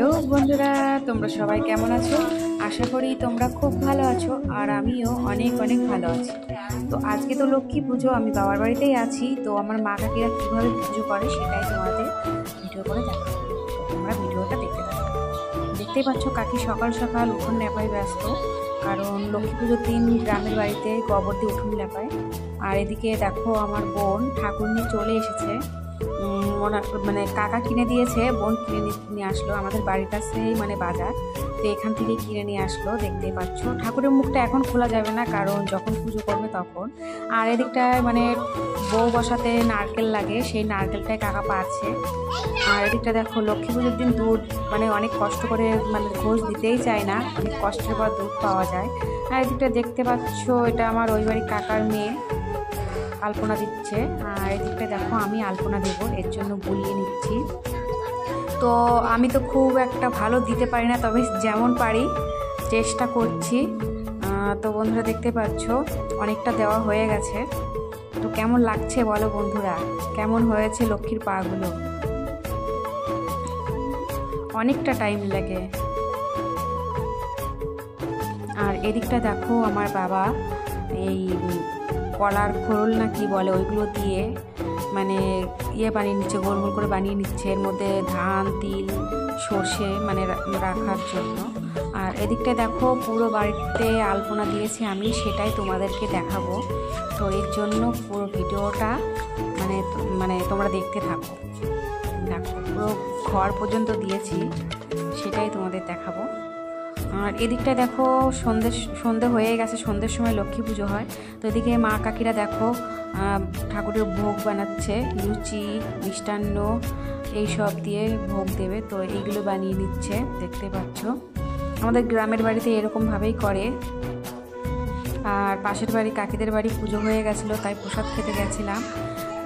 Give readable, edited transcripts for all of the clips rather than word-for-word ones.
Hello বন্ধুরা, তোমরা সবাই কেমন আছো? আশা করি তোমরা খুব ভালো আছো, আর আমিও অনেক অনেক ভালো আছি। তো আজকে তো লক্ষ্মী পুজো, আমি বাবার বাড়িতেই আছি। তো আমার মা কাকিরা কীভাবে পুজো করে সেটাই তোমাদের ভিডিও করে দেখাবো। তো তোমরা ভিডিওটা দেখতে থাকো। দেখতেই পাচ্ছ কাকি সকাল সকাল উঠোন লেপায় ব্যস্ত, কারণ লক্ষ্মী পুজোর দিন গ্রামের বাড়িতে গোবর দিয়ে উঠোন লেপায়। আর এদিকে দেখো আমার বোন ঠাকুর নিয়ে চলে এসেছে। মানে কাকা কিনে দিয়েছে, বোন কিনে নিয়ে আসলো। আমাদের বাড়ির কাছেই মানে বাজার, তো এখান থেকে কিনে নিয়ে আসলো। দেখতেই পাচ্ছ ঠাকুরের মুখটা এখন খোলা যাবে না, কারণ যখন পুজো করবে তখন। আর এদিকটায় মানে বউ বসাতে নারকেল লাগে, সেই নারকেলটাই কাকা পাচ্ছে। আর এদিকটা দেখো লক্ষ্মী পুজোর দিন দুধ মানে অনেক কষ্ট করে, মানে ঘোষ দিতেই চায় না, অনেক কষ্টের পর দুধ পাওয়া যায়। আর এদিকটা দেখতে পাচ্ছ এটা আমার ওই বাড়ির কাকার মেয়ে আলপনা দিচ্ছে। আর এদিকটা দেখো আমি আলপনা দেবো, এর জন্য বুলিয়ে নিচ্ছি। তো আমি তো খুব একটা ভালো দিতে পারি না, তবে যেমন পারি চেষ্টা করছি। তো বন্ধুরা দেখতে পাচ্ছ অনেকটা দেওয়া হয়ে গেছে। তো কেমন লাগছে বলো বন্ধুরা, কেমন হয়েছে লক্ষ্মীর পাগুলো? অনেকটা টাইম লাগে। আর এদিকটা দেখো আমার বাবা এই কলার খোল না কি বলে ওইগুলো দিয়ে মানে বানিয়ে নিচ্ছে, গোল গোল করে বানিয়ে নিচ্ছে। এর মধ্যে ধান, তিল, সর্ষে মানে রাখার জন্য। আর এদিকটা দেখো পুরো বাড়িতে আলপনা দিয়েছি আমি, সেটাই তোমাদেরকে দেখাবো। তো এর জন্য পুরো ভিডিওটা মানে মানে তোমরা দেখতে থাকো। দেখো পুরো ঘর পর্যন্ত দিয়েছি, সেটাই তোমাদের দেখাবো। আর এদিকটা দেখো সন্ধে হয়ে গেছে, সন্ধ্যের সময় লক্ষ্মী পুজো হয়। তো এদিকে মা কাকিরা দেখো ঠাকুরের ভোগ বানাচ্ছে, লুচি, মিষ্টান্ন এইসব দিয়ে ভোগ দেবে। তো এইগুলো বানিয়ে নিচ্ছে, দেখতে পাচ্ছ আমাদের গ্রামের বাড়িতে এরকমভাবেই করে। আর পাশের বাড়ি কাকিদের বাড়ি পুজো হয়ে গেছিলো, তাই প্রসাদ খেতে গেছিলাম।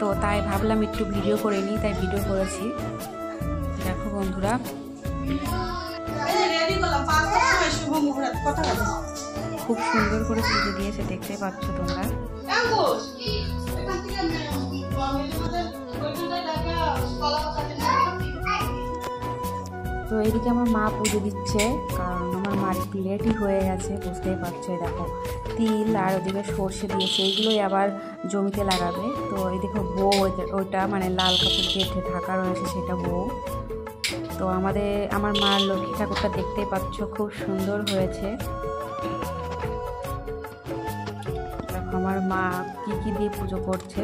তো তাই ভাবলাম একটু ভিডিও করে নিই, তাই ভিডিও করেছি। দেখো বন্ধুরা খুব সুন্দর করে পুজো দিয়েছে, দেখতে পাচ্ছ তোমরা। তো এদিকে আমার মা পুজো দিচ্ছে, কারণ আমার মার লেটই হয়ে গেছে, বুঝতেই পারছো। দেখো তিল আর ওদিকে সর্ষে দিয়েছে, এইগুলোই আবার জমিতে লাগাবে। তো এদিকে বউ ওইটা মানে লাল কাপড় দিয়ে ঢাকা রয়েছে, সেটা বউ। তো আমার মার লক্ষ্মী ঠাকুরটা দেখতেই পাচ্ছ, খুব সুন্দর হয়েছে। দেখো আমার মা কি কি দিয়ে পুজো করছে।